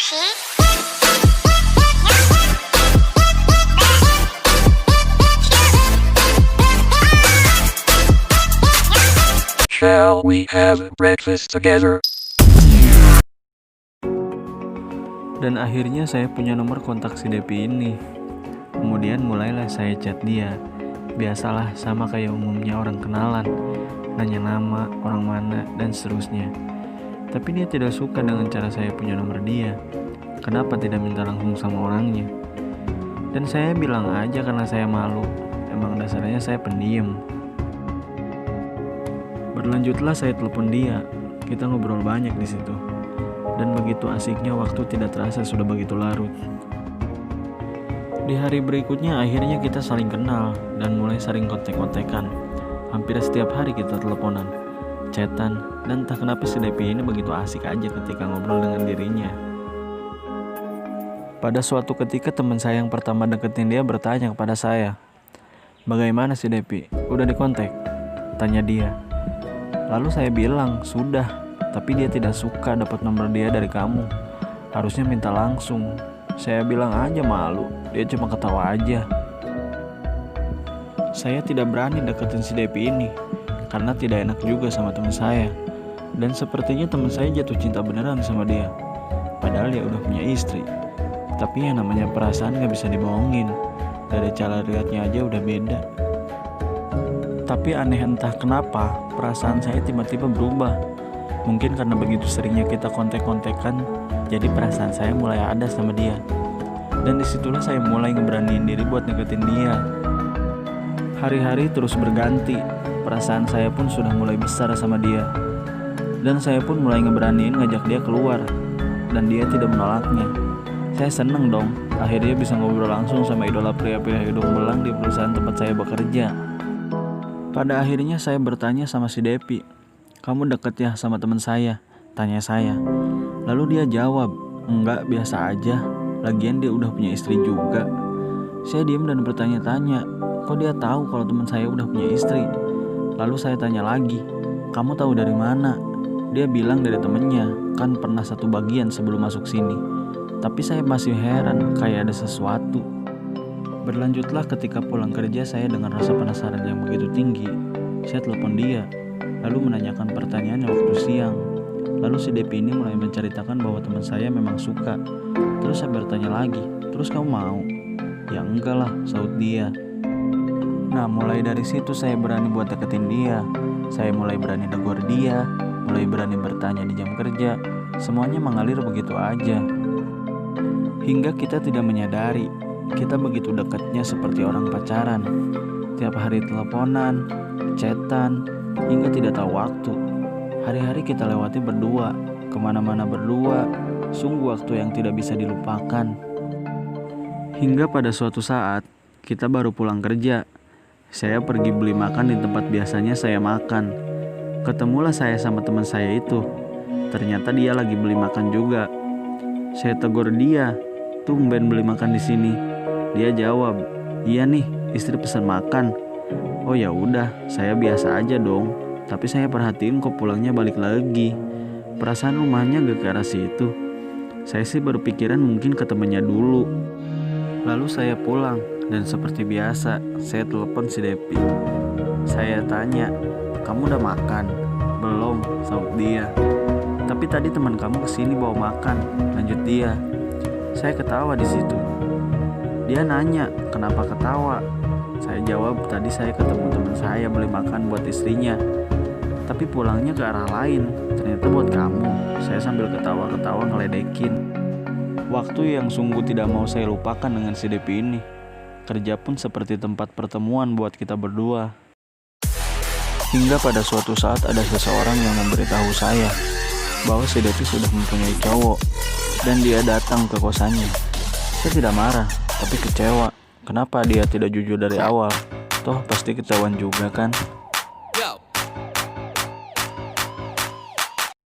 Shall we have breakfast together? Dan akhirnya saya punya nomor kontak si Depi ini. Kemudian mulailah saya chat dia. Biasalah, sama kayak umumnya orang kenalan, nanya nama, orang mana, dan seterusnya. Tapi dia tidak suka dengan cara saya punya nomor dia. Kenapa tidak minta langsung sama orangnya? Dan saya bilang aja karena saya malu. Emang dasarnya saya pendiam. Berlanjutlah saya telepon dia. Kita ngobrol banyak di situ. Dan begitu asiknya waktu tidak terasa sudah begitu larut. Di hari berikutnya akhirnya kita saling kenal dan mulai sering kontek-kontekan. Hampir setiap hari kita teleponan, chatan, dan entah kenapa si Depi ini begitu asik aja ketika ngobrol dengan dirinya. Pada suatu ketika teman saya yang pertama deketin dia bertanya kepada saya, "Bagaimana si Depi? Udah dikontak?" Tanya dia. Lalu saya bilang, "Sudah, tapi dia tidak suka dapat nomor dia dari kamu. Harusnya minta langsung." Saya bilang aja malu, dia cuma ketawa aja. Saya tidak berani deketin si Depi ini karena tidak enak juga sama teman saya. Dan sepertinya teman saya jatuh cinta beneran sama dia. Padahal dia udah punya istri. Tapi yang namanya perasaan gak bisa dibohongin. Dari cara lihatnya aja udah beda. Tapi aneh entah kenapa perasaan saya tiba-tiba berubah. Mungkin karena begitu seringnya kita kontek-kontekan, jadi perasaan saya mulai ada sama dia. Dan disitulah saya mulai ngeberaniin diri buat deketin dia. Hari-hari terus berganti, perasaan saya pun sudah mulai besar sama dia. Dan saya pun mulai ngeberaniin ngajak dia keluar. Dan dia tidak menolaknya. Saya seneng dong, akhirnya bisa ngobrol langsung sama idola pria-pria hidung belang di perusahaan tempat saya bekerja. Pada akhirnya saya bertanya sama si Depi, "Kamu deket ya sama teman saya?" Tanya saya. Lalu dia jawab, "Enggak, biasa aja. Lagian dia udah punya istri juga." Saya diam dan bertanya-tanya, kok dia tahu kalau teman saya udah punya istri? Lalu saya tanya lagi, "Kamu tahu dari mana?" Dia bilang dari temennya, kan pernah satu bagian sebelum masuk sini. Tapi saya masih heran, kayak ada sesuatu. Berlanjutlah ketika pulang kerja saya dengan rasa penasaran yang begitu tinggi. Saya telepon dia, lalu menanyakan pertanyaan waktu siang. Lalu si Depi ini mulai menceritakan bahwa teman saya memang suka. Terus saya bertanya lagi, "Terus kamu mau?" "Ya enggak lah," sahut dia. Nah, mulai dari situ saya berani buat deketin dia. Saya mulai berani negur dia, mulai berani bertanya di jam kerja. Semuanya mengalir begitu aja. Hingga kita tidak menyadari, kita begitu dekatnya seperti orang pacaran. Tiap hari teleponan, chatan, hingga tidak tahu waktu. Hari-hari kita lewati berdua, kemana-mana berdua. Sungguh waktu yang tidak bisa dilupakan. Hingga pada suatu saat, kita baru pulang kerja. Saya pergi beli makan di tempat biasanya saya makan. Ketemulah saya sama teman saya itu. Ternyata dia lagi beli makan juga. Saya tegur dia, "Tumben beli makan di sini." Dia jawab, "Iya nih, istri pesan makan." Oh ya udah, saya biasa aja dong. Tapi saya perhatiin kok pulangnya balik lagi. Perasaan rumahnya gak ke arah situ. Saya sih berpikiran mungkin ke temennya dulu. Lalu saya pulang dan seperti biasa saya telepon si Depi. Saya tanya, "Kamu udah makan?" "Belum," sahut dia. "Tapi tadi teman kamu kesini bawa makan," lanjut dia. Saya ketawa di situ. Dia nanya, "Kenapa ketawa?" Saya jawab, "Tadi saya ketemu teman saya beli makan buat istrinya. Tapi pulangnya ke arah lain. Ternyata buat kamu." Saya sambil ketawa-ketawa ngeledekin. Waktu yang sungguh tidak mau saya lupakan dengan si Depi ini. Kerja pun seperti tempat pertemuan buat kita berdua. Hingga pada suatu saat ada seseorang yang memberitahu saya bahwa si Depi sudah mempunyai cowok dan dia datang ke kosannya. Saya tidak marah, tapi kecewa. Kenapa dia tidak jujur dari awal? Toh pasti ketahuan juga kan?